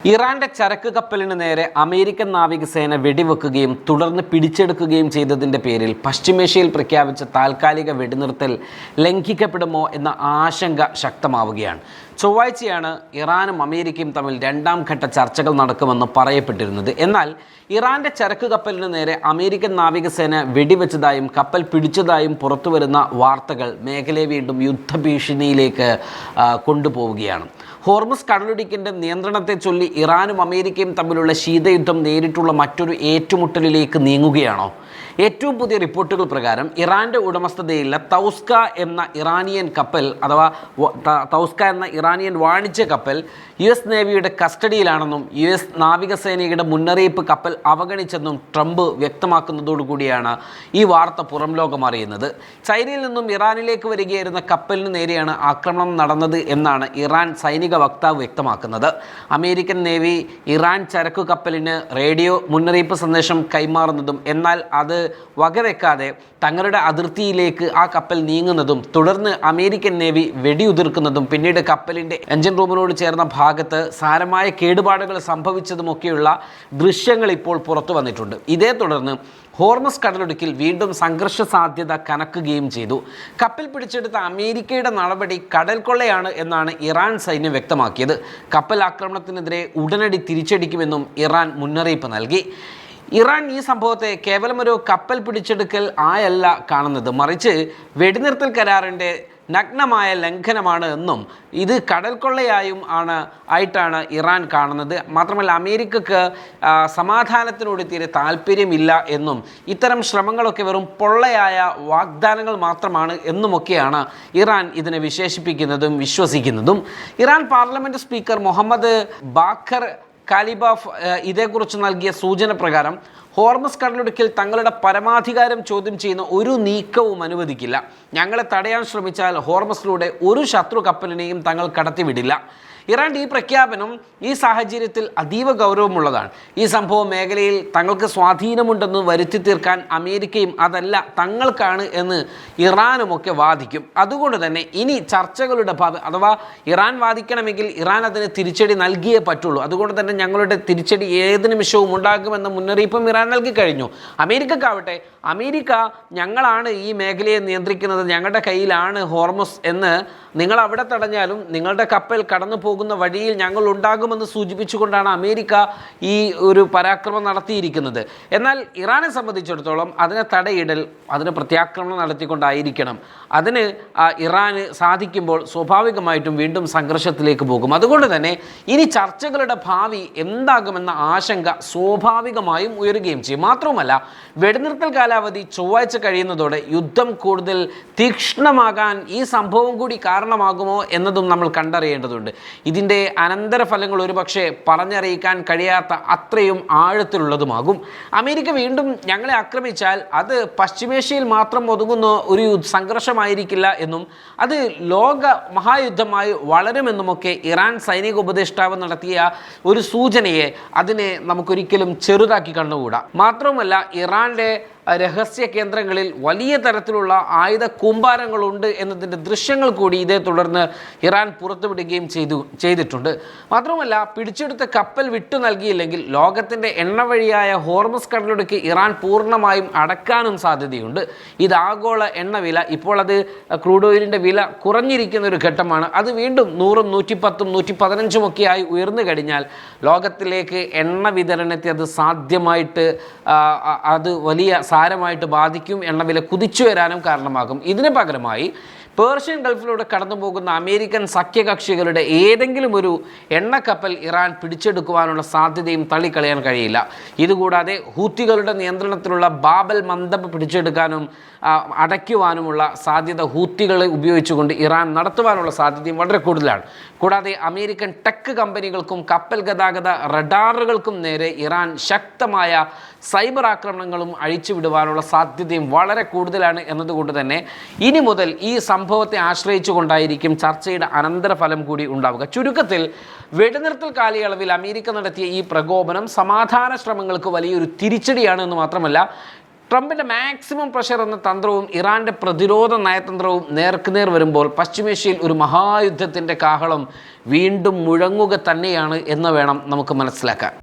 ഇറാന്റെ ചരക്ക് കപ്പലിന് നേരെ അമേരിക്കൻ നാവികസേന വെടിവെക്കുകയും തുടർന്ന് പിടിച്ചെടുക്കുകയും ചെയ്തതിൻ്റെ പേരിൽ പശ്ചിമേഷ്യയിൽ പ്രഖ്യാപിച്ച താൽക്കാലിക വെടിനിർത്തൽ ലംഘിക്കപ്പെടുമോ എന്ന ആശങ്ക ശക്തമാവുകയാണ്. ചൊവ്വാഴ്ചയാണ് ഇറാനും അമേരിക്കയും തമ്മിൽ രണ്ടാം ഘട്ട ചർച്ചകൾ നടക്കുമെന്ന് പറയപ്പെട്ടിരുന്നത്. എന്നാൽ ഇറാന്റെ ചരക്ക് കപ്പലിന് നേരെ അമേരിക്കൻ നാവികസേന വെടിവെച്ചതായും കപ്പൽ പിടിച്ചതായും പുറത്തുവരുന്ന വാർത്തകൾ മേഖലയെ വീണ്ടും യുദ്ധഭീഷണിയിലേക്ക് കൊണ്ടുപോവുകയാണ്. ഹോർമുസ് കടലിടുക്കിൻ്റെ നിയന്ത്രണത്തെ ചൊല്ലി ഇറാനും അമേരിക്കയും തമ്മിലുള്ള ശീതയുദ്ധം നേരിട്ടുള്ള മറ്റൊരു ഏറ്റുമുട്ടലിലേക്ക് നീങ്ങുകയാണോ? ഏറ്റവും പുതിയ റിപ്പോർട്ടുകൾ പ്രകാരം ഇറാൻ്റെ ഉടമസ്ഥതയിലുള്ള തൗസ്ക എന്ന ഇറാനിയൻ കപ്പൽ അഥവാ തൗസ്ക എന്ന ഇറാനിയൻ വാണിജ്യ കപ്പൽ US നേവിയുടെ കസ്റ്റഡിയിലാണെന്നും US നാവികസേനയുടെ മുന്നറിയിപ്പ് കപ്പൽ അവഗണിച്ചെന്നും ട്രംപ് വ്യക്തമാക്കുന്നതോടുകൂടിയാണ് ഈ വാർത്ത പുറം ലോകം അറിയുന്നത്. ചൈനയിൽ നിന്നും ഇറാനിലേക്ക് വരികയായിരുന്ന കപ്പലിന് നേരെയാണ് ആക്രമണം നടന്നത് എന്നാണ് ഇറാൻ സൈനിക വക്താവ് വ്യക്തമാക്കുന്നത്. അമേരിക്കൻ നേവി ഇറാൻ ചരക്കു കപ്പലിന് റേഡിയോ മുന്നറിയിപ്പ് സന്ദേശം കൈമാറുന്നതും എന്നാൽ അത് വകവെക്കാതെ തങ്ങളുടെ അതിർത്തിയിലേക്ക് ആ കപ്പൽ നീങ്ങുന്നതും തുടർന്ന് അമേരിക്കൻ നേവി വെടിയുതിർക്കുന്നതും പിന്നീട് കപ്പലിൻ്റെ എഞ്ചിൻ റൂമിനോട് ചേർന്ന ഭാഗത്ത് സാരമായ കേടുപാടുകൾ സംഭവിച്ചതുമൊക്കെയുള്ള ദൃശ്യങ്ങൾ ഇപ്പോൾ പുറത്തു വന്നിട്ടുണ്ട്. ഇതേ തുടർന്ന് ഹോർമസ് കടലിടുക്കിൽ വീണ്ടും സംഘർഷ സാധ്യത കനക്കുകയും ചെയ്തു. കപ്പൽ പിടിച്ചെടുത്ത അമേരിക്കയുടെ നടപടി കടൽ കൊള്ളയാണ് എന്നാണ് ഇറാൻ സൈന്യം വ്യക്തമാക്കിയത്. കപ്പൽ ആക്രമണത്തിനെതിരെ ഉടനടി തിരിച്ചടിക്കുമെന്നും ഇറാൻ മുന്നറിയിപ്പ് നൽകി. ഇറാൻ ഈ സംഭവത്തെ കേവലം ഒരു കപ്പൽ പിടിച്ചെടുക്കൽ ആയല്ല കാണുന്നത്, മറിച്ച് വെടിനിർത്തൽ കരാറിൻ്റെ നഗ്നമായ ലംഘനമാണ് എന്നും ഇത് കടൽ കൊള്ളയായും ആയിട്ടാണ് ഇറാൻ കാണുന്നത്. മാത്രമല്ല അമേരിക്കക്ക് സമാധാനത്തിനോട് തീരെ താല്പര്യമില്ല എന്നും ഇത്തരം ശ്രമങ്ങളൊക്കെ വെറും പൊള്ളയായ വാഗ്ദാനങ്ങൾ മാത്രമാണ് എന്നുമൊക്കെയാണ് ഇറാൻ ഇതിനെ വിശേഷിപ്പിക്കുന്നതും വിശ്വസിക്കുന്നതും. Iran parliament speaker Mohammad Bagher Ghalibaf ഇതേക്കുറിച്ച് നൽകിയ സൂചന പ്രകാരം ഹോർമസ് കടലിടുക്കിൽ തങ്ങളുടെ പരമാധികാരം ചോദ്യം ചെയ്യുന്ന ഒരു നീക്കവും അനുവദിക്കില്ല. ഞങ്ങളെ തടയാൻ ശ്രമിച്ചാൽ ഹോർമസിലൂടെ ഒരു ശത്രു കപ്പലിനെയും തങ്ങൾ കടത്തിവിടില്ല. ഇറാൻ്റെ ഈ പ്രഖ്യാപനം ഈ സാഹചര്യത്തിൽ അതീവ ഗൗരവമുള്ളതാണ്. ഈ സംഭവം മേഖലയിൽ തങ്ങൾക്ക് സ്വാധീനമുണ്ടെന്ന് വരുത്തി തീർക്കാൻ അമേരിക്കയും അതല്ല തങ്ങൾക്കാണ് എന്ന് ഇറാനുമൊക്കെ വാദിക്കും. അതുകൊണ്ട് തന്നെ ഇനി ചർച്ചകളുടെ അഥവാ ഇറാൻ വാദിക്കണമെങ്കിൽ ഇറാൻ അതിന് തിരിച്ചടി നൽകിയേ പറ്റുള്ളൂ. അതുകൊണ്ട് തന്നെ ഞങ്ങളുടെ തിരിച്ചടി ഏത് നിമിഷവും ഉണ്ടാകുമെന്ന മുന്നറിയിപ്പും ഇറാൻ നൽകി കഴിഞ്ഞു. അമേരിക്കക്കാവട്ടെ അമേരിക്ക ഞങ്ങളാണ് ഈ മേഖലയെ നിയന്ത്രിക്കുന്നത്, ഞങ്ങളുടെ കയ്യിലാണ് ഹോർമസ് എന്ന് നിങ്ങൾ അവിടെ തടഞ്ഞാലും നിങ്ങളുടെ കപ്പൽ കടന്നു പോകുന്ന വഴിയിൽ ഞങ്ങൾ ഉണ്ടാകുമെന്ന് സൂചിപ്പിച്ചുകൊണ്ടാണ് അമേരിക്ക ഈ ഒരു പരാക്രമം നടത്തിയിരിക്കുന്നത്. എന്നാൽ ഇറാനെ സംബന്ധിച്ചിടത്തോളം അതിനെ തടയിടൽ, അതിന് പ്രത്യാക്രമണം നടത്തിക്കൊണ്ടായിരിക്കണം. അതിന് ഇറാന് സാധിക്കുമ്പോൾ സ്വാഭാവികമായിട്ടും വീണ്ടും സംഘർഷത്തിലേക്ക് പോകും. അതുകൊണ്ട് തന്നെ ഇനി ചർച്ചകളുടെ ഭാവി എന്താകുമെന്ന ആശങ്ക സ്വാഭാവികമായും ഉയരുകയും ചെയ്യും. മാത്രവുമല്ല വെടിനിർത്തൽ കാലാവധി ചൊവ്വാഴ്ച കഴിയുന്നതോടെ യുദ്ധം കൂടുതൽ തീക്ഷ്ണമാകാൻ ഈ സംഭവം കൂടി കാരണമാകുമോ എന്നതും നമ്മൾ കണ്ടറിയേണ്ടതുണ്ട്. ഇതിൻ്റെ അനന്തരഫലങ്ങൾ ഒരുപക്ഷെ പറഞ്ഞറിയിക്കാൻ കഴിയാത്ത അത്രയും ആഴത്തിലുള്ളതുമാകും. അമേരിക്ക വീണ്ടും ഞങ്ങളെ ആക്രമിച്ചാൽ അത് പശ്ചിമേഷ്യയിൽ മാത്രം ഒതുങ്ങുന്ന ഒരു സംഘർഷമായിരിക്കില്ല എന്നും അത് ലോക മഹായുദ്ധമായി വളരുമെന്നുമൊക്കെ ഇറാൻ സൈനിക ഉപദേഷ്ടാവ് നടത്തിയ ഒരു സൂചനയെ അതിനെ നമുക്കൊരിക്കലും ചെറുതാക്കി കണ്ടുകൂടാ. മാത്രവുമല്ല ഇറാൻ്റെ രഹസ്യ കേന്ദ്രങ്ങളിൽ വലിയ തരത്തിലുള്ള ആയുധ കൂമ്പാരങ്ങളുണ്ട് എന്നതിൻ്റെ ദൃശ്യങ്ങൾ കൂടി ഇതേ തുടർന്ന് ഇറാൻ പുറത്തുവിടുകയും ചെയ്തിട്ടുണ്ട്. മാത്രമല്ല പിടിച്ചെടുത്ത കപ്പൽ വിട്ടു നൽകിയില്ലെങ്കിൽ ലോകത്തിൻ്റെ എണ്ണ വഴിയായ ഹോർമസ് കടലിടുക്ക് ഇറാൻ പൂർണ്ണമായും അടക്കാനും സാധ്യതയുണ്ട്. ഇത് ആഗോള എണ്ണവില ഇപ്പോൾ അത് ക്രൂഡ് ഓയിലിൻ്റെ വില കുറഞ്ഞിരിക്കുന്ന ഒരു ഘട്ടമാണ്. അത് വീണ്ടും 100, 110, 115 ഒക്കെ ആയി ഉയർന്നു കഴിഞ്ഞാൽ ലോകത്തിലേക്ക് എണ്ണ വിതരണത്തെ അത് സാധ്യമായിട്ട് അത് വലിയ സാരമായിട്ട് ബാധിക്കും. എണ്ണവില കുതിച്ചു വരാനും കാരണമാകും. ഇതിന് പകരമായി പേർഷ്യൻ ഗൾഫിലൂടെ കടന്നു പോകുന്ന അമേരിക്കൻ സഖ്യകക്ഷികളുടെ ഏതെങ്കിലും ഒരു എണ്ണക്കപ്പൽ ഇറാൻ പിടിച്ചെടുക്കുവാനുള്ള സാധ്യതയും തള്ളിക്കളയാൻ കഴിയില്ല. ഇതുകൂടാതെ ഹൂത്തികളുടെ നിയന്ത്രണത്തിലുള്ള ബാബൽ മന്ദബ് പിടിച്ചെടുക്കാനും അടയ്ക്കുവാനുമുള്ള സാധ്യത ഹൂത്തികളെ ഉപയോഗിച്ചുകൊണ്ട് ഇറാൻ നടത്തുവാനുള്ള സാധ്യതയും വളരെ കൂടുതലാണ്. കൂടാതെ അമേരിക്കൻ ടെക് കമ്പനികൾക്കും കപ്പൽ ഗതാഗത റഡാറുകൾക്കും നേരെ ഇറാൻ ശക്തമായ സൈബർ ആക്രമണങ്ങളും അഴിച്ചുവിടുവാനുള്ള സാധ്യതയും വളരെ കൂടുതലാണ് എന്നതുകൊണ്ട് തന്നെ ഇനി മുതൽ ഈ സംഭവത്തെ ആശ്രയിച്ചു കൊണ്ടായിരിക്കും ചർച്ചയുടെ അനന്തരഫലം കൂടി ഉണ്ടാവുക. ചുരുക്കത്തിൽ വെടിനിർത്തൽ കാലയളവിൽ അമേരിക്ക നടത്തിയ ഈ പ്രകോപനം സമാധാന ശ്രമങ്ങൾക്ക് വലിയൊരു തിരിച്ചടിയാണ് എന്ന് മാത്രമല്ല ട്രംപിൻ്റെ മാക്സിമം പ്രഷർ എന്ന തന്ത്രവും ഇറാൻ്റെ പ്രതിരോധ നയതന്ത്രവും നേർക്കുനേർ വരുമ്പോൾ പശ്ചിമേഷ്യയിൽ ഒരു മഹായുദ്ധത്തിൻ്റെ കാഹളം വീണ്ടും മുഴങ്ങുക തന്നെയാണ് എന്ന് വേണം നമുക്ക് മനസ്സിലാക്കാൻ.